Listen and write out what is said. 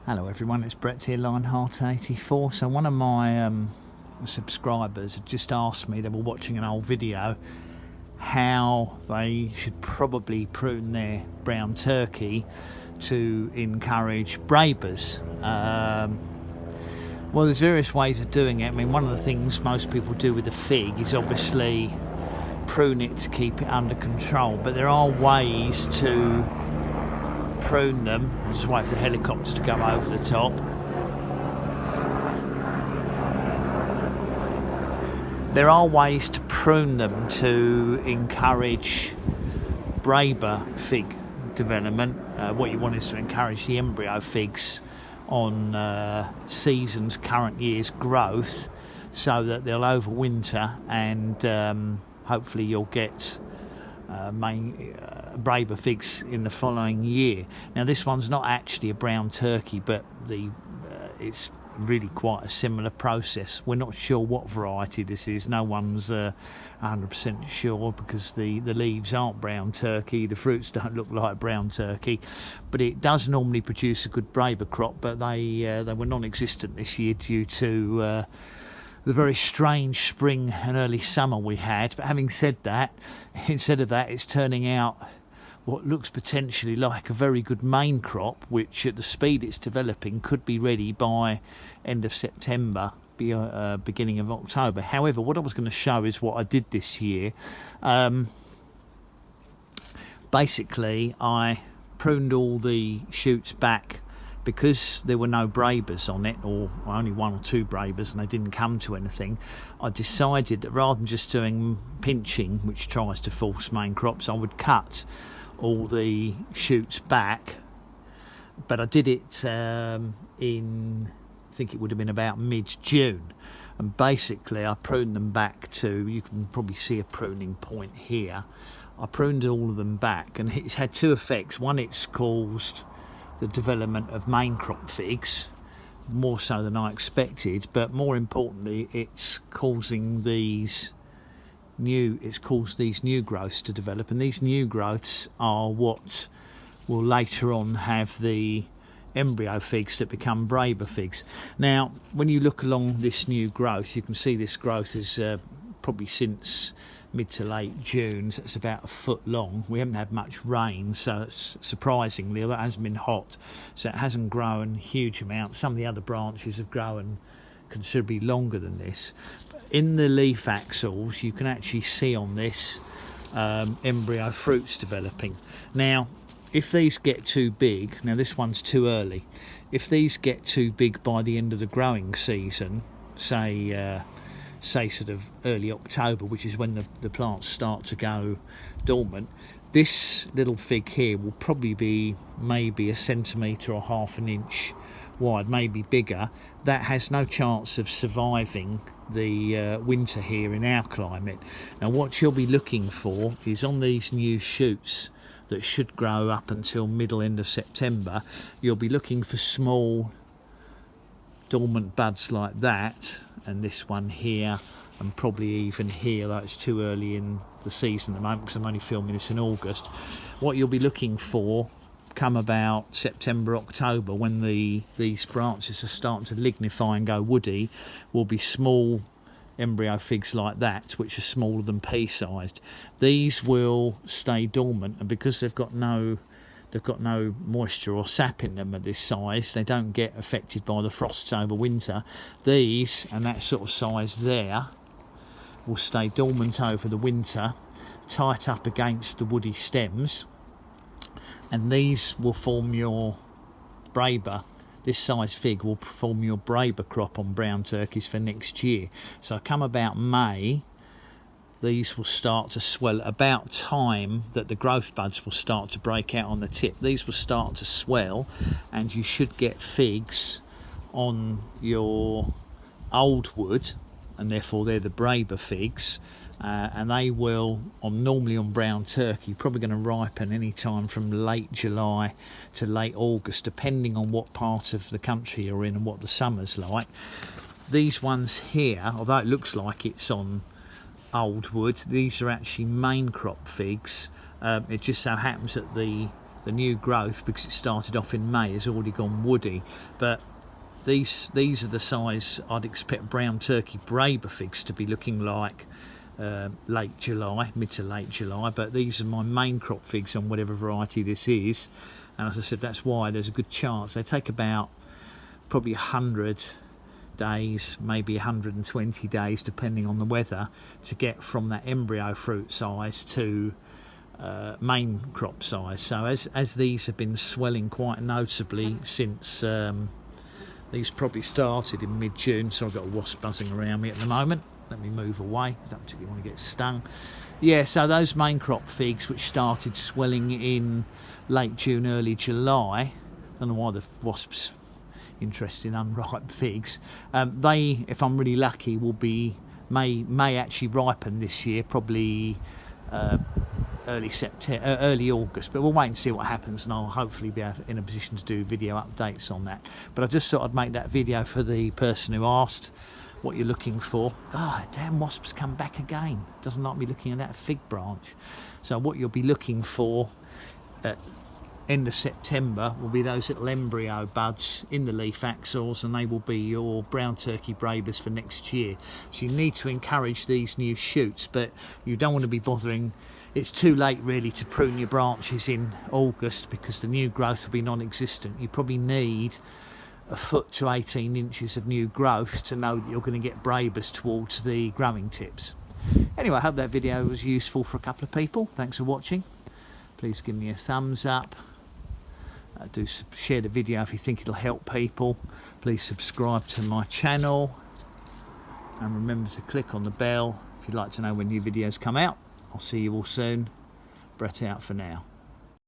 Hello everyone, it's Brett here, Lionheart84. So one of my subscribers had just asked me, they were watching an old video, how they should probably prune their brown turkey to encourage brebas. Well, there's various ways of doing it. I mean, one of the things most people do with the fig is obviously prune it to keep it under control, but there are ways to prune them. I'll just wait for the helicopter to go over the top. There are ways to prune them to encourage breba fig development. What you want is to encourage the embryo figs on season's current year's growth, so that they'll overwinter and hopefully you'll get breba figs in the following year. Now this one's not actually a brown turkey, but it's really quite a similar process. We're not sure what variety this is. No one's 100% sure, because the leaves aren't brown turkey, the fruits don't look like brown turkey, but it does normally produce a good breba crop. But they were non-existent this year due to the very strange spring and early summer we had. But having said that, instead of that, it's turning out what looks potentially like a very good main crop, which at the speed it's developing could be ready by end of September, beginning of October. However, what I was going to show is what I did this year. Basically, I pruned all the shoots back because there were no brebas on it, or only one or two brebas, and they didn't come to anything. I decided that rather than just doing pinching, which tries to force main crops, I would cut all the shoots back. But I did it in, I think it would have been about mid-June, and basically I pruned them back to, you can probably see a pruning point here. I pruned all of them back, and it's had two effects. One, it's caused the development of main crop figs, more so than I expected, but more importantly, it's causing these new growths to develop, and these new growths are what will later on have the embryo figs that become breba figs. Now, when you look along this new growth, you can see this growth is probably since mid to late June, so it's about a foot long. We haven't had much rain, so it's surprisingly, although it hasn't been hot, so it hasn't grown huge amounts. Some of the other branches have grown considerably longer than this. In the leaf axils, you can actually see on this embryo fruits developing. Now, if these get too big, now this one's too early, if these get too big by the end of the growing season, say sort of early October, which is when the plants start to go dormant, this little fig here will probably be maybe 1 centimetre or half an inch wide, maybe bigger. That has no chance of surviving the winter here in our climate. Now what you'll be looking for is on these new shoots that should grow up until middle end of September, you'll be looking for small dormant buds like that, and this one here, and probably even here, though it's too early in the season at the moment because I'm only filming this in August. What you'll be looking for come about September, October, when these branches are starting to lignify and go woody, will be small embryo figs like that, which are smaller than pea-sized. These will stay dormant, and because they've got no moisture or sap in them at this size, they don't get affected by the frosts over winter. These, and that sort of size there, will stay dormant over the winter, tight up against the woody stems, and these will form your breba. This size fig will form your breba crop on brown turkeys for next year. So come about May, these will start to swell. About time that the growth buds will start to break out on the tip, these will start to swell, and you should get figs on your old wood, and therefore they're the breba figs, and they will, normally on brown turkey, probably going to ripen any time from late July to late August, depending on what part of the country you're in and what the summer's like. These ones here, although it looks like it's on old wood, these are actually main crop figs. It just so happens that the the new growth, because it started off in May, has already gone woody. But these are the size I'd expect brown turkey breba figs to be looking like late July, mid to late July. But these are my main crop figs on whatever variety this is, and as I said, that's why there's a good chance they take about probably 100 days, maybe 120 days, depending on the weather, to get from that embryo fruit size to main crop size. So as these have been swelling quite noticeably since these probably started in mid-June, so I've got a wasp buzzing around me at the moment. Let me move away, I don't particularly want to get stung. Yeah, so those main crop figs which started swelling in late June, early July, I don't know why the wasps interested in unripe figs, they, if I'm really lucky, will be may actually ripen this year, probably early September, early August, but we'll wait and see what happens, and I'll hopefully be in a position to do video updates on that. But I just thought I'd make that video for the person who asked what you're looking for. Damn wasps come back again. Doesn't like me looking at that fig branch. So what you'll be looking for at end of September will be those little embryo buds in the leaf axils, and they will be your brown turkey brebas for next year. So you need to encourage these new shoots, but you don't want to be bothering. It's too late really to prune your branches in August, because the new growth will be non-existent. You probably need a foot to 18 inches of new growth to know that you're going to get brebas towards the growing tips. Anyway, I hope that video was useful for a couple of people. Thanks for watching. Please give me a thumbs up. Do share the video if you think it'll help people. Please subscribe to my channel, and remember to click on the bell if you'd like to know when new videos come out. I'll see you all soon. Brett out for now.